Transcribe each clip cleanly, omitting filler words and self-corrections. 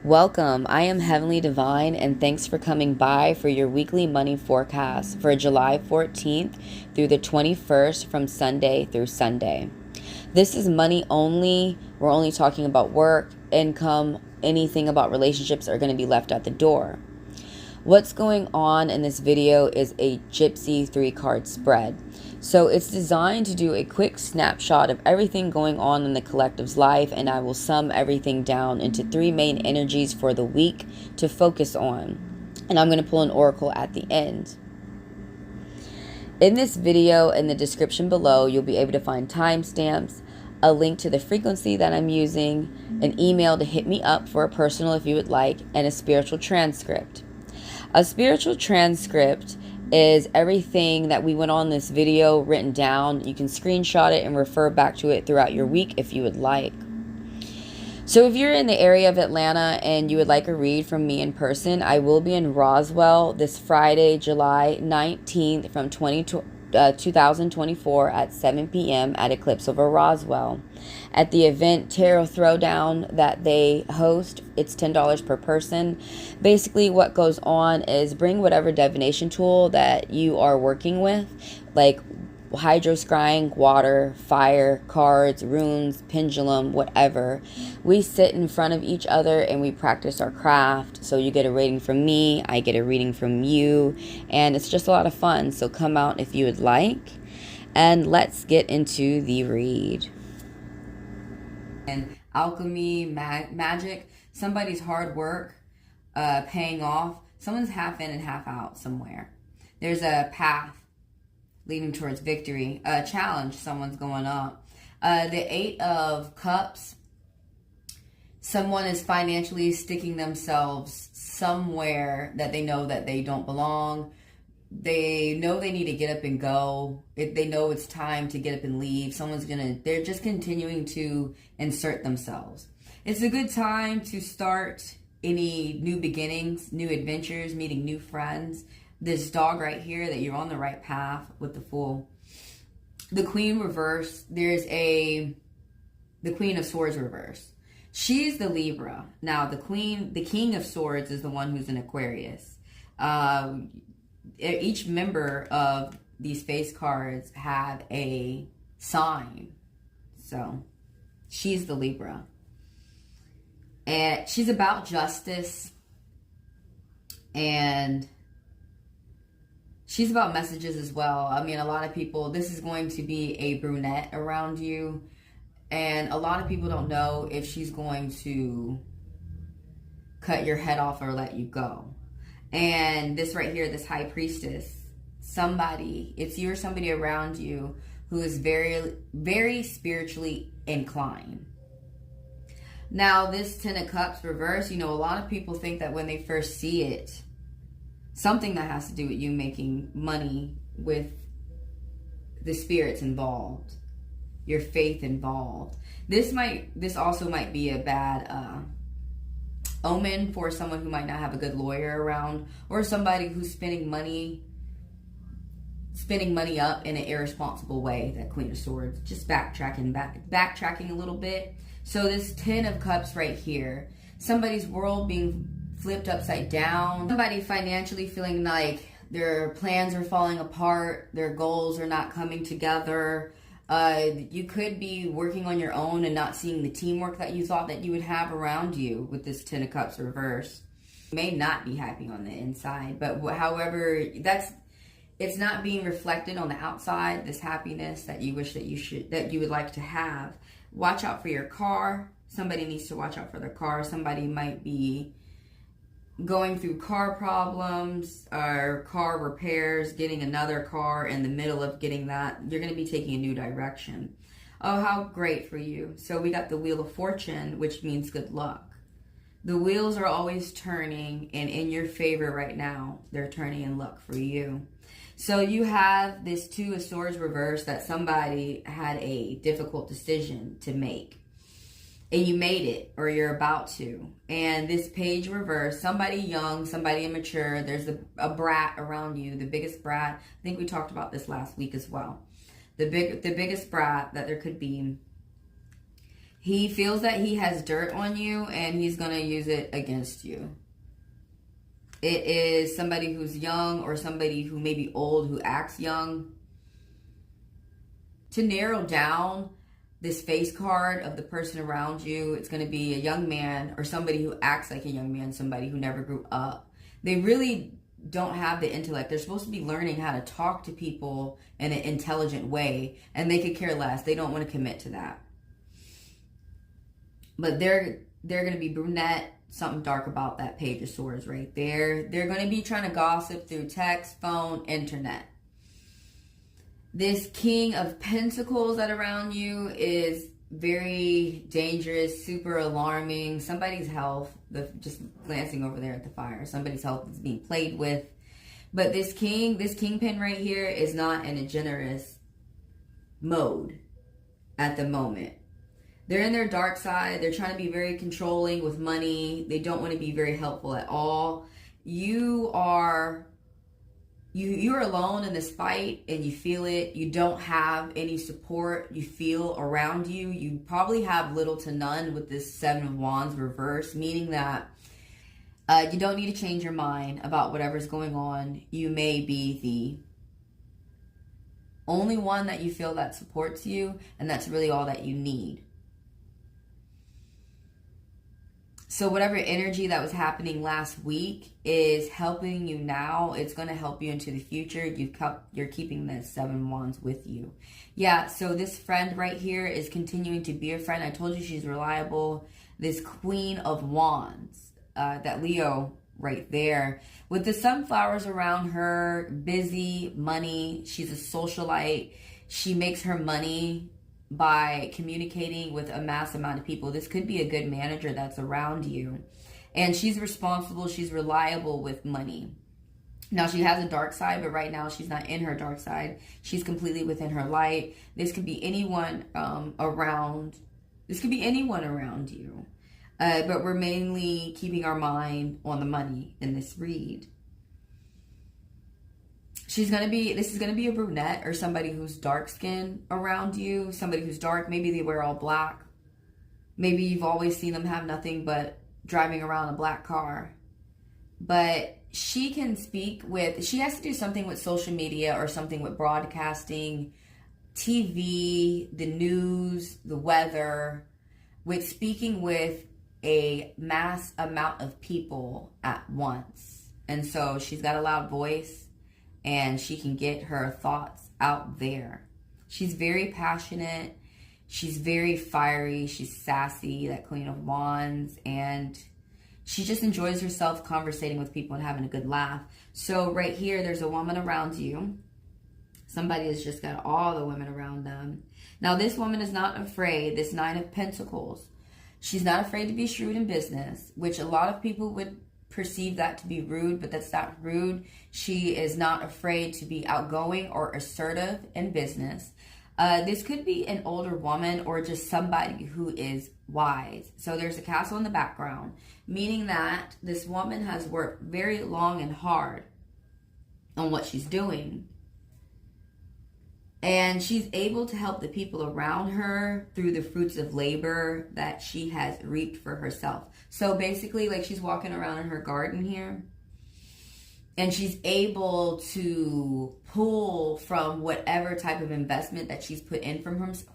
Welcome. I am Heavenly Divine, and thanks for coming by for your weekly money forecast for July 14th through the 21st from Sunday through Sunday. This is money only. We're only talking about work, income, anything about relationships are going to be left at the door. What's going on in this video is a Gypsy 3-card spread. So it's designed to do a quick snapshot of everything going on in the collective's life, and I will sum everything down into 3 main energies for the week to focus on. And I'm going to pull an oracle at the end. In this video, in the description below, you'll be able to find timestamps, a link to the frequency that I'm using, an email to hit me up for a personal if you would like, and a spiritual transcript. A spiritual transcript is everything that we went on this video written down. You can screenshot it and refer back to it throughout your week if you would like. So if you're in the area of Atlanta and you would like a read from me in person, I will be in Roswell this Friday, July 19th from 2024 at 7 p.m. at Eclipse over Roswell. At the event Tarot Throwdown that they host, it's $10 per person. Basically what goes on is bring whatever divination tool that you are working with, like hydro scrying, water, fire, cards, runes, pendulum, whatever. We sit in front of each other and we practice our craft. So you get a reading from me, I get a reading from you, and it's just a lot of fun. So come out if you would like, and let's get into the read. And alchemy, magic, somebody's hard work paying off. Someone's half in and half out somewhere. There's a path leading towards victory. A challenge, someone's going up. The 8 of Cups, someone is financially sticking themselves somewhere that they know that they don't belong. They know they need to get up and go. They know it's time to get up and leave. They're just continuing to insert themselves. It's a good time to start any new beginnings, new adventures, meeting new friends. This dog right here, that you're on the right path with the Fool. The Queen reverse, there's the Queen of Swords reverse. She's the Libra. Now the King of Swords is the one who's an Aquarius. Each member of these face cards have a sign. So she's the Libra. And she's about justice. And she's about messages as well. I mean, a lot of people, this is going to be a brunette around you. And a lot of people don't know if she's going to cut your head off or let you go. And this right here, this High Priestess, it's you or somebody around you who is very, very spiritually inclined. Now, this 10 of Cups reverse, a lot of people think that when they first see it, something that has to do with you making money with the spirits involved, your faith involved. This also might be a bad omen for someone who might not have a good lawyer around, or somebody who's spending money up in an irresponsible way. That Queen of Swords, just backtracking a little bit. So this 10 of Cups right here, somebody's world being flipped upside down, somebody financially feeling like their plans are falling apart, their goals are not coming together. You could be working on your own and not seeing the teamwork that you thought that you would have around you with this 10 of Cups reverse. You may not be happy on the inside, but however, it's not being reflected on the outside, this happiness that you wish that you would like to have. Watch out for your car. Somebody needs to watch out for their car. Somebody might be going through car problems or car repairs, getting another car in the middle of getting that. You're going to be taking a new direction. Oh, how great for you. So we got the Wheel of Fortune, which means good luck. The wheels are always turning, and in your favor right now, they're turning in luck for you. So you have this 2 of Swords reverse, that somebody had a difficult decision to make. And you made it, or you're about to. And this Page reverse, somebody young, somebody immature. There's a brat around you, the biggest brat. I think we talked about this last week as well. The biggest brat that there could be. He feels that he has dirt on you and he's going to use it against you. It is somebody who's young or somebody who may be old who acts young. To narrow down this face card of the person around you, it's going to be a young man or somebody who acts like a young man, somebody who never grew up. They really don't have the intellect. They're supposed to be learning how to talk to people in an intelligent way, and they could care less. They don't want to commit to that. But they're going to be brunette, something dark about that Page of Swords right there. They're going to be trying to gossip through text, phone, internet. This King of Pentacles that around you is very dangerous, super alarming. Somebody's health, just glancing over there at the fire, somebody's health is being played with. But this kingpin right here is not in a generous mode at the moment. They're in their dark side. They're trying to be very controlling with money. They don't want to be very helpful at all. You are alone in this fight and you feel it. You don't have any support you feel around you. You probably have little to none with this Seven of Wands reverse, meaning that you don't need to change your mind about whatever's going on. You may be the only one that you feel that supports you, and that's really all that you need. So whatever energy that was happening last week is helping you now. It's going to help you into the future. You're keeping the Seven Wands with you. Yeah, so this friend right here is continuing to be a friend. I told you she's reliable. This Queen of Wands, that Leo right there. With the sunflowers around her, busy, money. She's a socialite. She makes her money by communicating with a mass amount of people. This could be a good manager that's around you. And she's responsible. She's reliable with money. Now, she has a dark side, but right now she's not in her dark side. She's completely within her light. This could be anyone around. This could be anyone around you. But we're mainly keeping our mind on the money in this read. This is going to be a brunette or somebody who's dark skinned around you. Somebody who's dark. Maybe they wear all black. Maybe you've always seen them have nothing but driving around a black car. But she has to do something with social media or something with broadcasting, TV, the news, the weather, with speaking with a mass amount of people at once. And so she's got a loud voice. And she can get her thoughts out there. She's very passionate. She's very fiery. She's sassy, that Queen of Wands. And she just enjoys herself conversating with people and having a good laugh. So right here, there's a woman around you. Somebody has just got all the women around them. Now, this woman is not afraid. This Nine of Pentacles. She's not afraid to be shrewd in business, which a lot of people would perceive that to be rude, but that's not rude. She is not afraid to be outgoing or assertive in business. This could be an older woman or just somebody who is wise. So there's a castle in the background, meaning that this woman has worked very long and hard on what she's doing. And she's able to help the people around her through the fruits of labor that she has reaped for herself. So basically, like, she's walking around in her garden here, and she's able to pull from whatever type of investment that she's put in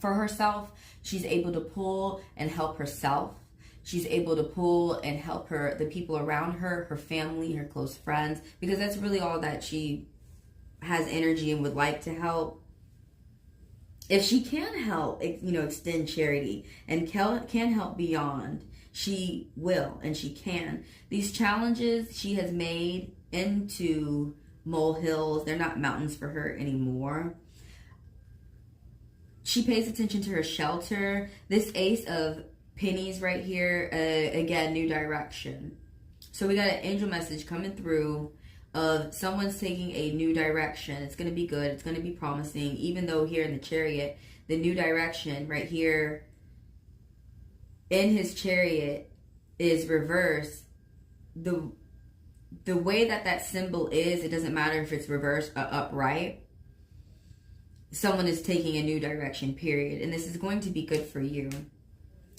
for herself. She's able to pull and help herself. She's able to pull and help the people around her, her family, her close friends, because that's really all that she has energy and would like to help. If she can help, extend charity and can help beyond, she will and she can. These challenges she has made into molehills. They're not mountains for her anymore. She pays attention to her shelter. This Ace of Pennies right here, again, new direction. So we got an angel message coming through of someone's taking a new direction. It's going to be good. It's going to be promising. Even though here in the Chariot, the new direction right here in his Chariot is reverse. The way that symbol is, it doesn't matter if it's reverse or upright. Someone is taking a new direction, period. And this is going to be good for you.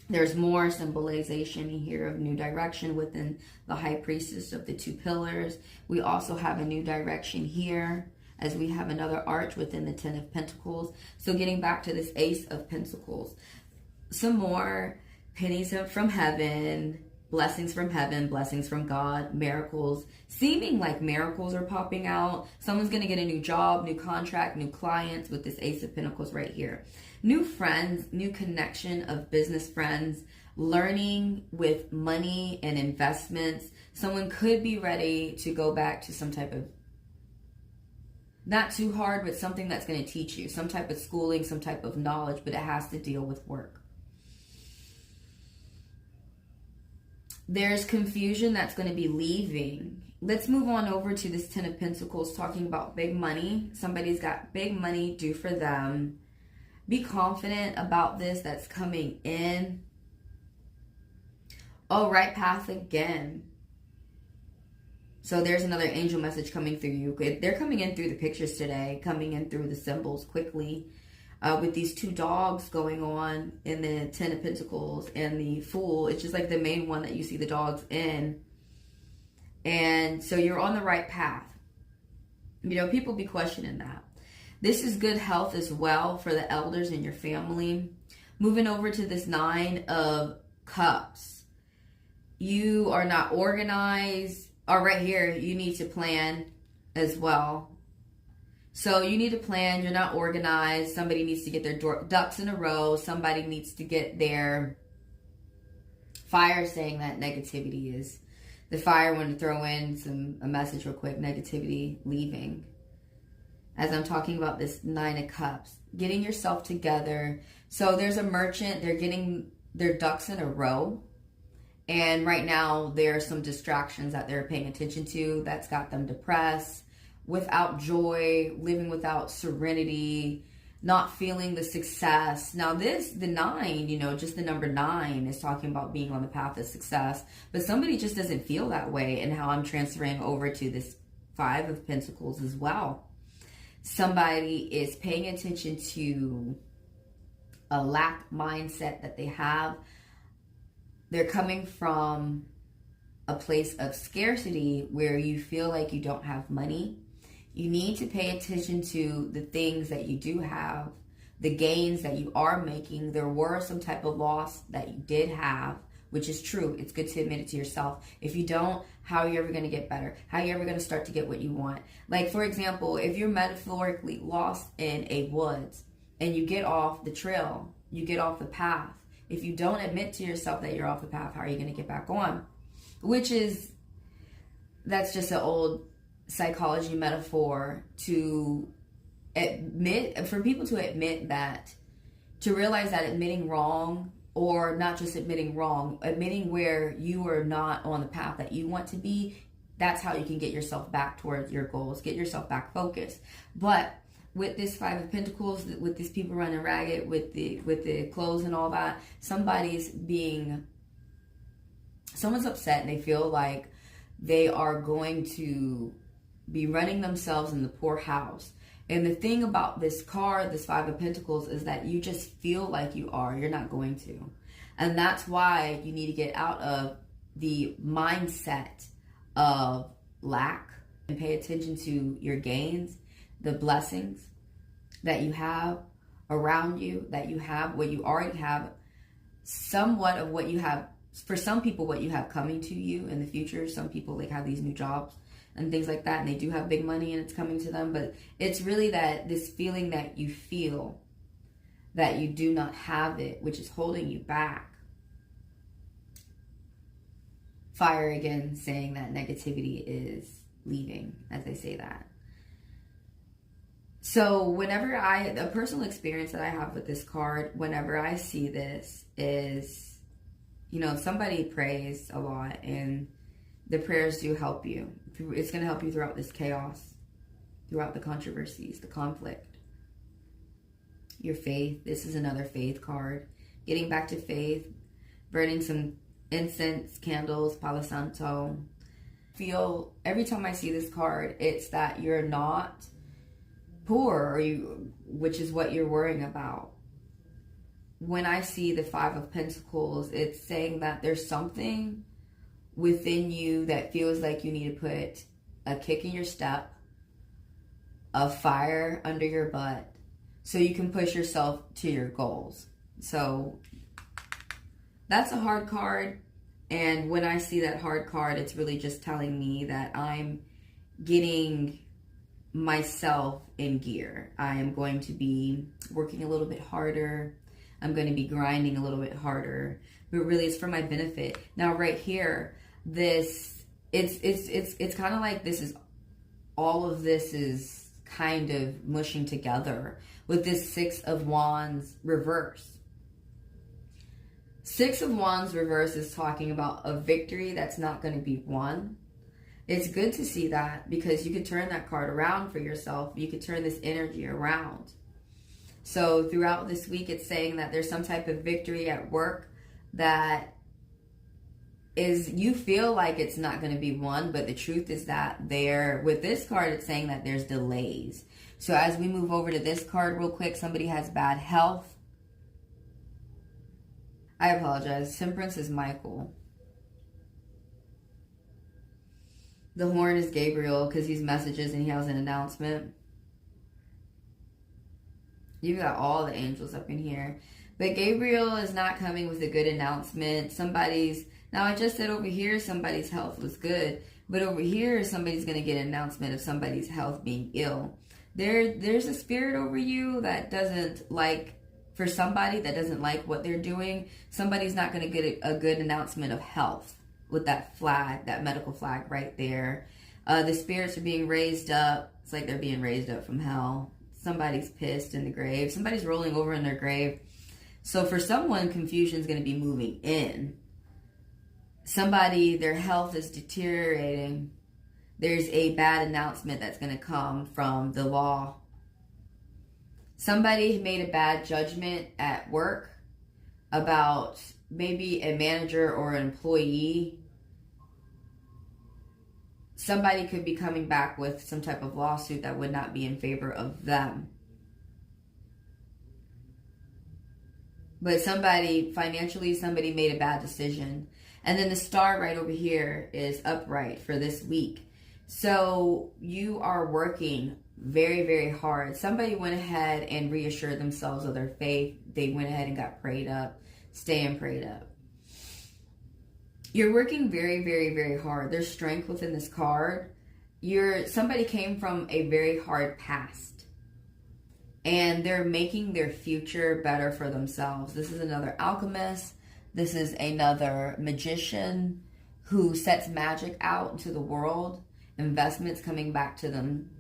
There's more symbolization here of new direction within the High Priestess of the 2 pillars. We also have a new direction here, as we have another arch within the 10 of Pentacles. So getting back to this Ace of Pentacles, some more pennies from heaven, blessings from heaven, blessings from God, miracles, seeming like miracles are popping out. Someone's going to get a new job, new contract, new clients with this Ace of Pentacles right here. New friends, new connection of business friends, learning with money and investments. Someone could be ready to go back to some type of, not too hard, but something that's going to teach you, some type of schooling, some type of knowledge, but it has to deal with work. There's confusion that's going to be leaving. Let's move on over to this 10 of Pentacles, talking about big money. Somebody's got big money due for them. Be confident about this that's coming in. Oh, right path again. So there's another angel message coming through you. They're coming in through the pictures today, coming in through the symbols quickly. With these 2 dogs going on in the 10 of Pentacles and the Fool. It's just like the main one that you see the dogs in. And so you're on the right path. You know, people be questioning that. This is good health as well for the elders in your family. Moving over to this 9 of Cups. You are not organized. Or right here, you need to plan as well. So you need to plan. You're not organized. Somebody needs to get their ducks in a row. Somebody needs to get their fire, saying that negativity is the fire. I want to throw in a message real quick. Negativity leaving. As I'm talking about this 9 of Cups, getting yourself together. So there's a merchant. They're getting their ducks in a row. And right now there are some distractions that they're paying attention to that's got them depressed, without joy, living without serenity, not feeling the success. Now the 9, you know, just the number 9 is talking about being on the path of success. But somebody just doesn't feel that way, and how I'm transferring over to this 5 of Pentacles as well. Somebody is paying attention to a lack mindset that they have. They're coming from a place of scarcity where you feel like you don't have money. You need to pay attention to the things that you do have, the gains that you are making. There were some type of loss that you did have, which is true. It's good to admit it to yourself. If you don't, how are you ever going to get better? How are you ever going to start to get what you want? Like, for example, if you're metaphorically lost in a woods and you get off the trail, you get off the path. If you don't admit to yourself that you're off the path, how are you going to get back on? That's just an old psychology metaphor to admit, for people to admit that, to realize that admitting wrong, or not just admitting wrong, admitting where you are not on the path that you want to be, that's how you can get yourself back towards your goals, get yourself back focused. But with this 5 of Pentacles, with these people running ragged, with the clothes and all that, someone's upset and they feel like they are going to be running themselves in the poorhouse. And the thing about this card, this 5 of Pentacles, is that you just feel like you're not going to. And that's why you need to get out of the mindset of lack and pay attention to your gains, the blessings that you have around you, that you have, what you already have, somewhat of what you have. For some people, what you have coming to you in the future. Some people like have these new jobs and things like that, and they do have big money and it's coming to them. But it's really that this feeling that you feel that you do not have it, which is holding you back. Fire again, saying that negativity is leaving, as I say that. So whenever a personal experience that I have with this card, whenever I see this is, you know, somebody prays a lot and the prayers do help you. It's going to help you throughout this chaos, throughout the controversies, the conflict. Your faith. This is another faith card. Getting back to faith, burning some incense, candles, Palo Santo. Feel every time I see this card, it's that you're not poor, which is what you're worrying about. when I see the Five of Pentacles, it's saying that there's something within you that feels like you need to put a kick in your step, a fire under your butt, so you can push yourself to your goals. So that's a hard card. And when I see that hard card, it's really just telling me that I'm getting myself in gear. I am going to be working a little bit harder. I'm going to be grinding a little bit harder, but really it's for my benefit. Now right here, this, it's kind of like this is, all of this is kind of mushing together with this Six of Wands reverse. Six of Wands reverse is talking about a victory that's not going to be won. It's good to see that, because you could turn that card around for yourself. You could turn this energy around. So throughout this week, it's saying that there's some type of victory at work that is, you feel like it's not going to be won, but the truth is that with this card, it's saying that there's delays. So as we move over to this card real quick, somebody has bad health. I apologize. Temperance is Michael. The horn is Gabriel, because he's messages and he has an announcement. You've got all the angels up in here. But Gabriel is not coming with a good announcement. Now I just said over here somebody's health was good. But over here somebody's going to get an announcement of somebody's health being ill. There's a spirit over you that doesn't like, for somebody that doesn't like what they're doing, somebody's not going to get a good announcement of health with that flag, that medical flag right there. The spirits are being raised up. It's like they're being raised up from hell. Somebody's pissed in the grave. Somebody's rolling over in their grave. So for someone, confusion is going to be moving in. Somebody, their health is deteriorating. There's a bad announcement that's going to come from the law. Somebody made a bad judgment at work about maybe a manager or an employee. Somebody could be coming back with some type of lawsuit that would not be in favor of them. But financially, somebody made a bad decision. And then the star right over here is upright for this week. So you are working very, very hard. Somebody went ahead and reassured themselves of their faith. They went ahead and got prayed up, staying prayed up. You're working very, very, very hard. There's strength within this card. Somebody came from a very hard past, and they're making their future better for themselves. This is another alchemist. This is another magician who sets magic out into the world. Investments coming back to them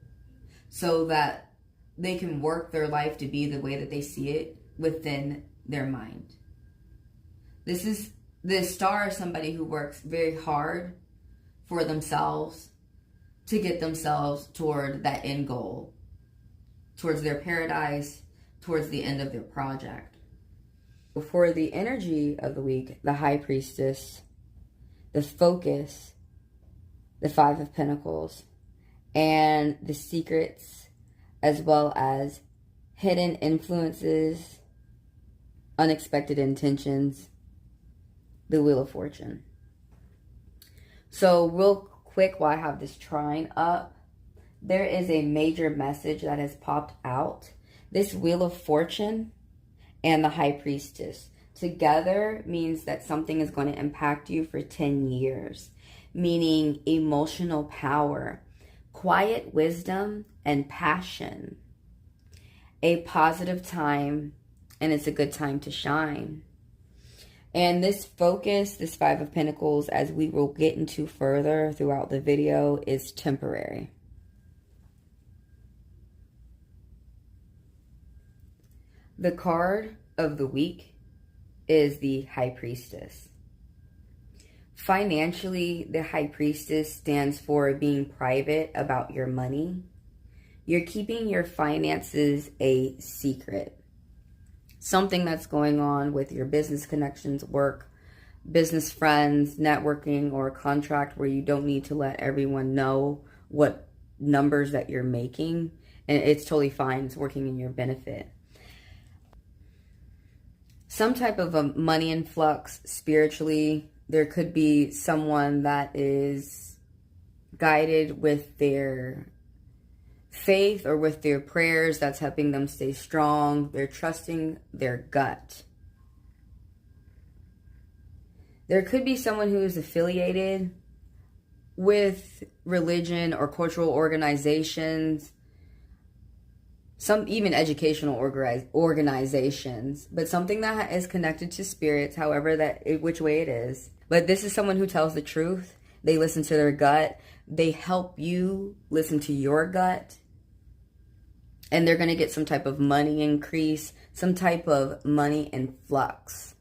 so that they can work their life to be the way that they see it within their mind. This star is somebody who works very hard for themselves to get themselves toward that end goal, towards their paradise, towards the end of their project. For the energy of the week, the High Priestess, the focus, the Five of Pentacles, and the secrets, as well as hidden influences, unexpected intentions, the Wheel of Fortune. So real quick, while I have this trine up, there is a major message that has popped out. This Wheel of Fortune and the High Priestess together means that something is going to impact you for 10 years. Meaning emotional power, quiet wisdom, and passion. A positive time, and it's a good time to shine. And this focus, this Five of Pentacles, as we will get into further throughout the video, is temporary. The card of the week is the High Priestess. Financially, the High Priestess stands for being private about your money. You're keeping your finances a secret. Something that's going on with your business connections, work, business friends, networking, or a contract where you don't need to let everyone know what numbers that you're making. And it's totally fine. It's working in your benefit. some type of a money influx spiritually. There could be someone that is guided with their faith or with their prayers that's helping them stay strong. They're trusting their gut. There could be someone who is affiliated with religion or cultural organizations, some even educational organizations, but something that is connected to spirits, which way it is. But this is someone who tells the truth. They listen to their gut. They help you listen to your gut. And they're going to get some type of money increase, some type of money influx.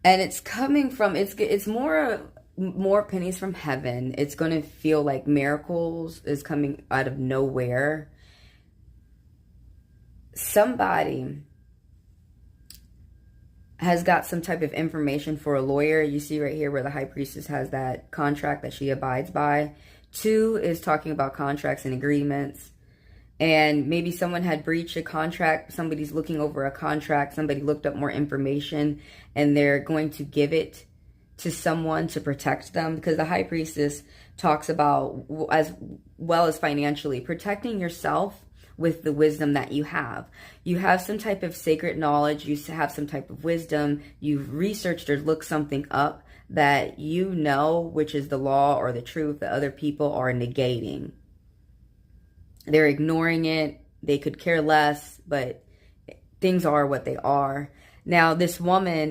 And it's coming from, it's more pennies from heaven. It's going to feel like miracles is coming out of nowhere. Somebody has got some type of information for a lawyer. You see right here where the High Priestess has that contract that she abides by. 2 is talking about contracts and agreements. And maybe someone had breached a contract. Somebody's looking over a contract. Somebody looked up more information and they're going to give it to someone to protect them. Because the High Priestess talks about, as well as financially, protecting yourself with the wisdom that you have. You have some type of sacred knowledge. You have some type of wisdom. You've researched or looked something up that you know, which is the law or the truth that other people are negating. They're ignoring it. They could care less, but things are what they are. Now, this woman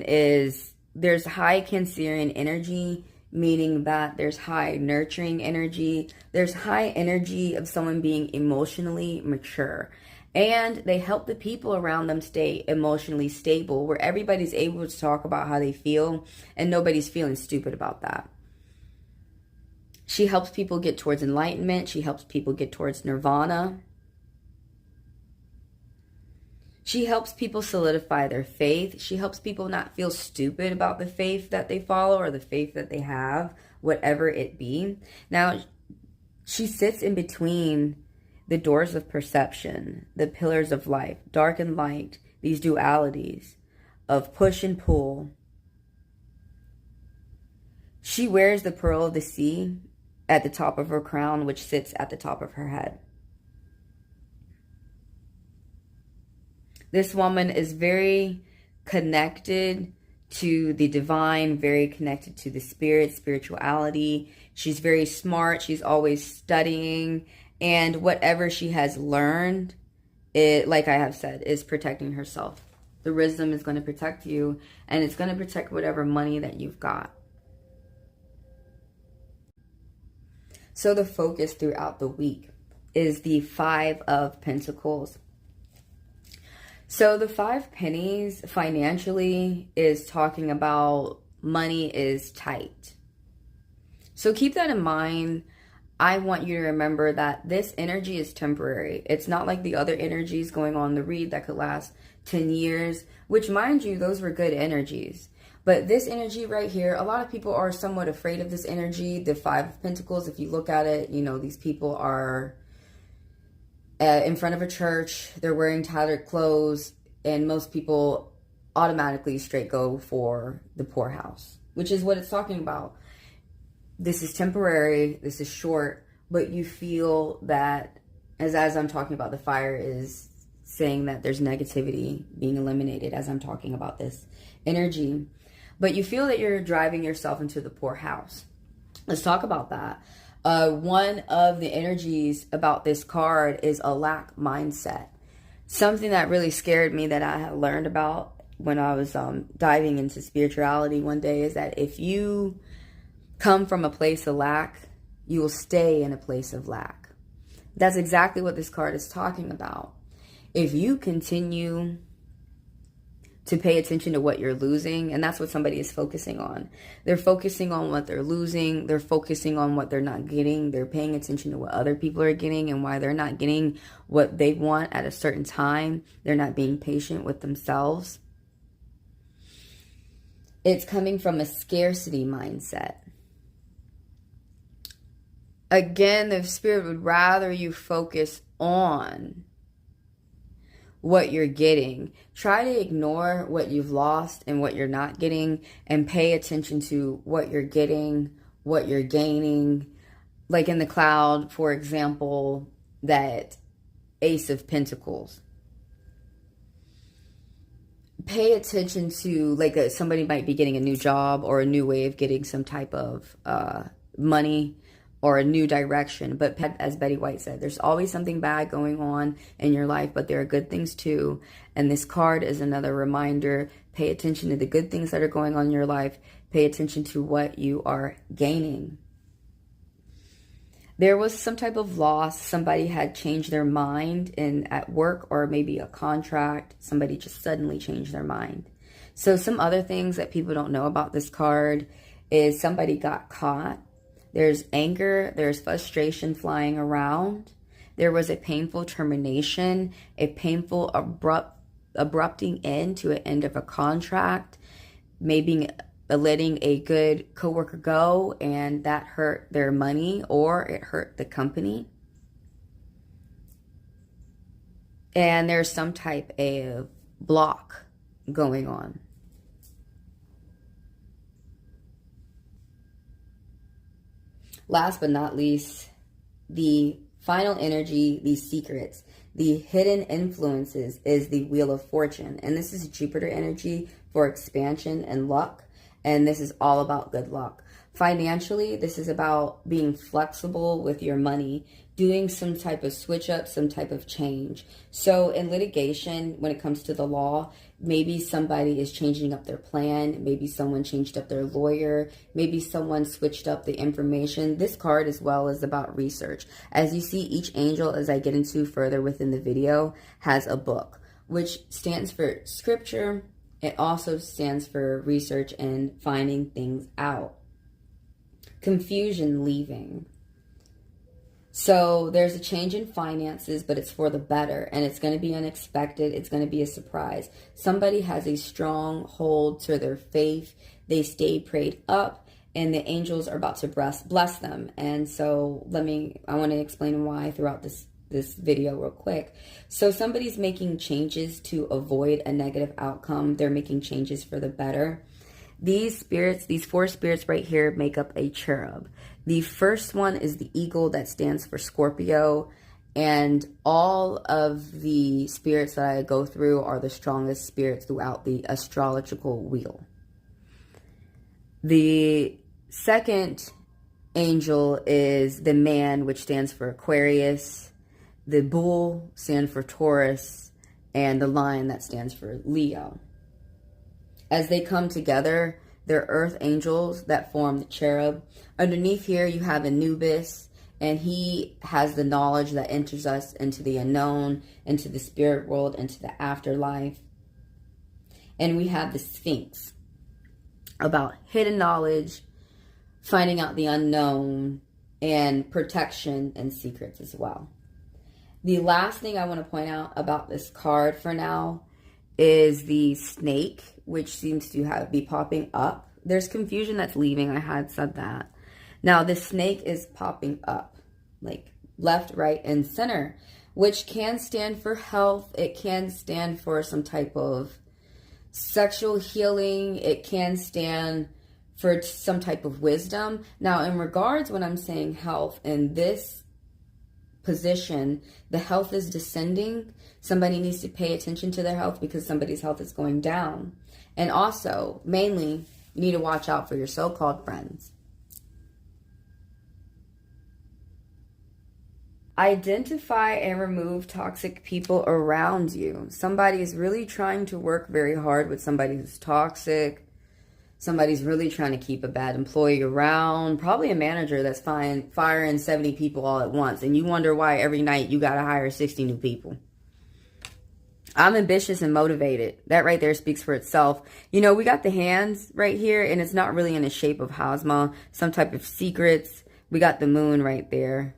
there's high Cancerian energy, meaning that there's high nurturing energy. There's high energy of someone being emotionally mature. And they help the people around them stay emotionally stable, where everybody's able to talk about how they feel and nobody's feeling stupid about that. She helps people get towards enlightenment. She helps people get towards nirvana. She helps people solidify their faith. She helps people not feel stupid about the faith that they follow or the faith that they have, whatever it be. Now, she sits in between the doors of perception, the pillars of life, dark and light, these dualities of push and pull. She wears the pearl of the sea at the top of her crown, which sits at the top of her head. This woman is very connected to the divine, very connected to the spirit, spirituality. She's very smart. She's always studying. And whatever she has learned, like I have said, is protecting herself. The wisdom is going to protect you, and it's going to protect whatever money that you've got. So the focus throughout the week is the 5 of Pentacles. So the 5 pennies financially is talking about money is tight. So keep that in mind. I want you to remember that this energy is temporary. It's not like the other energies going on the read that could last 10 years, which, mind you, those were good energies. But this energy right here, a lot of people are somewhat afraid of this energy. The 5 of Pentacles, if you look at it, you know, these people are in front of a church. They're wearing tattered clothes. And most people automatically straight go for the poorhouse, which is what it's talking about. This is temporary. This is short. But you feel that, as I'm talking about, the fire is saying that there's negativity being eliminated as I'm talking about this energy. But you feel that you're driving yourself into the poorhouse. Let's talk about that. One of the energies about this card is a lack mindset. Something that really scared me that I had learned about when I was diving into spirituality one day is that if you come from a place of lack, you will stay in a place of lack. That's exactly what this card is talking about. If you continue to pay attention to what you're losing, and that's what somebody is focusing on. They're focusing on what they're losing. They're focusing on what they're not getting. They're paying attention to what other people are getting and why they're not getting what they want at a certain time. They're not being patient with themselves. It's coming from a scarcity mindset. Again, the spirit would rather you focus on what you're getting. Try to ignore what you've lost and what you're not getting, and pay attention to what you're getting, what you're gaining. Like in the cloud, for example, that Ace of Pentacles. Pay attention to, like, somebody might be getting a new job or a new way of getting some type of money or a new direction. But as Betty White said, there's always something bad going on in your life, but there are good things too. And this card is another reminder. Pay attention to the good things that are going on in your life. Pay attention to what you are gaining. There was some type of loss. Somebody had changed their mind at work, or maybe a contract. Somebody just suddenly changed their mind. So some other things that people don't know about this card is somebody got caught. There's anger. There's frustration flying around. There was a painful termination, a painful abrupting end to an end of a contract, maybe letting a good coworker go, and that hurt their money or it hurt the company. And there's some type of block going on. Last but not least, the final energy, these secrets, the hidden influences, is the Wheel of Fortune. And this is Jupiter energy for expansion and luck. And this is all about good luck. Financially, this is about being flexible with your money, doing some type of switch up, some type of change. So in litigation, when it comes to the law, maybe somebody is changing up their plan. Maybe someone changed up their lawyer. Maybe someone switched up the information. This card as well is about research. As you see, each angel, as I get into further within the video, has a book, which stands for scripture. It also stands for research and finding things out. Confusion leaving. So there's a change in finances, but it's for the better, and it's going to be unexpected. It's going to be a surprise. Somebody has a strong hold to their faith. They stay prayed up, and the angels are about to bless them. And so I want to explain why throughout this video real quick. So somebody's making changes to avoid a negative outcome. They're making changes for the better. These spirits, these four spirits right here, make up a cherub. The first one is the eagle, that stands for Scorpio. And all of the spirits that I go through are the strongest spirits throughout the astrological wheel. The second angel is the man, which stands for Aquarius. The bull stands for Taurus, and the lion, that stands for Leo. As they come together, they're earth angels that form the cherub. Underneath here, you have Anubis, and he has the knowledge that enters us into the unknown, into the spirit world, into the afterlife. And we have the Sphinx, about hidden knowledge, finding out the unknown, and protection and secrets as well. The last thing I want to point out about this card for now is the snake, which seems to be popping up. There's confusion that's leaving. I had said that. Now, the snake is popping up, like left, right, and center, which can stand for health. It can stand for some type of sexual healing. It can stand for some type of wisdom. Now, in regards when I'm saying health in this position, the health is descending. Somebody needs to pay attention to their health because somebody's health is going down. And also, mainly, you need to watch out for your so-called friends. Identify and remove toxic people around you. Somebody is really trying to work very hard with somebody who's toxic. Somebody's really trying to keep a bad employee around. Probably a manager that's firing 70 people all at once. And you wonder why every night you got to hire 60 new people. I'm ambitious and motivated. That right there speaks for itself. You know, we got the hands right here, and it's not really in the shape of Hazma. Some type of secrets. We got the moon right there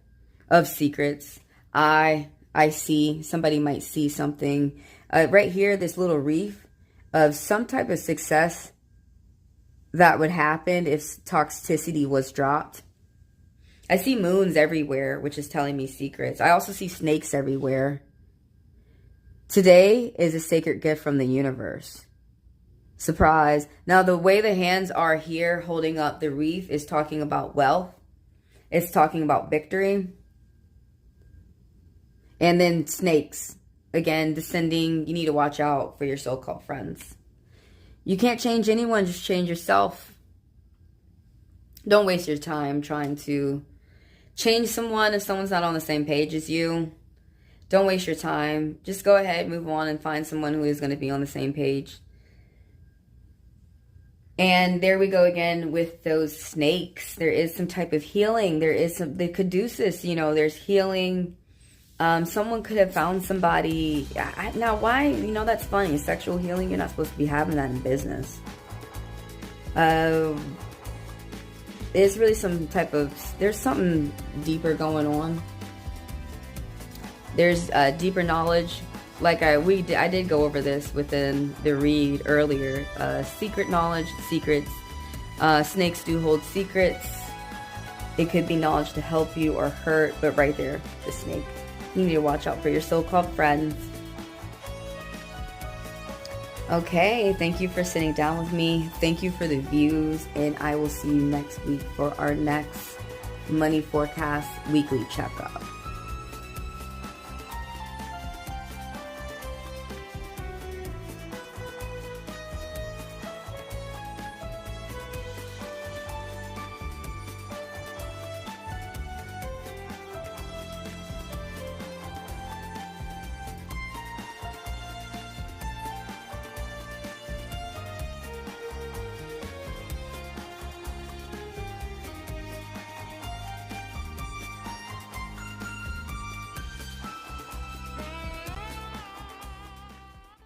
of secrets. I see. Somebody might see something. Right here, this little reef of some type of success that would happen if toxicity was dropped. I see moons everywhere, which is telling me secrets. I also see snakes everywhere. Today is a sacred gift from the universe. Surprise. Now, the way the hands are here holding up the wreath is talking about wealth. It's talking about victory. And then snakes. Again, descending. You need to watch out for your so-called friends. You can't change anyone, just change yourself. Don't waste your time trying to change someone if someone's not on the same page as you. Don't waste your time. Just go ahead, move on, and find someone who is going to be on the same page. And there we go again with those snakes. There is some type of healing. There is some, the caduceus, you know, there's healing. Someone could have found somebody. Now, why? You know, that's funny. Sexual healing, you're not supposed to be having that in business. There's really some type of, there's something deeper going on. There's deeper knowledge. Like I did go over this within the read earlier. Secret knowledge, secrets. Snakes do hold secrets. It could be knowledge to help you or hurt, but right there, the snake. You need to watch out for your so-called friends. Okay, thank you for sitting down with me. Thank you for the views, and I will see you next week for our next money forecast weekly checkup.